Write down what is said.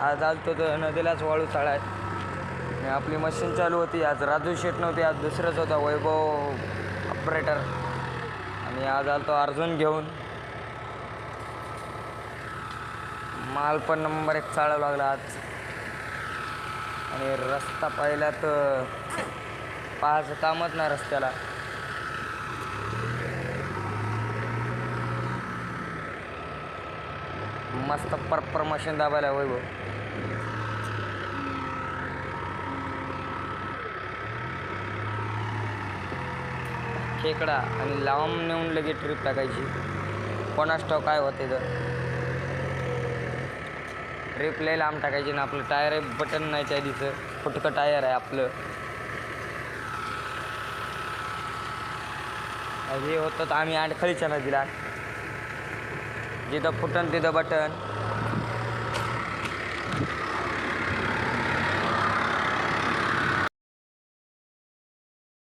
आज आलतो तर नदीलाच वाळू चाळाय आणि आपली मशीन चालू होती. आज राजू शेट नव्हती, आज दुसरंच होता वैभव ऑपरेटर. आणि आज आलतो अर्जुन घेऊन. माल पण नंबर 1 चाळावं लागला आज. आणि रस्ता पाहिला तर पाहायचं कामच नाही रस्त्याला. मस्त परपर मशीन दाबायला वैभव. खेकडा आणि लांब नेऊन लगेच ट्रिप टाकायची. कोणास ठाऊक काय होते तर ट्रिप लय लांब टाकायची ना. आपलं टायर आहे, बटन नाही त्या दिसं, फुटकं टायर आहे आपलं. हे होतं तर आम्ही आडखळीच्या नदीला, जिथं फुटन तिथं बटन.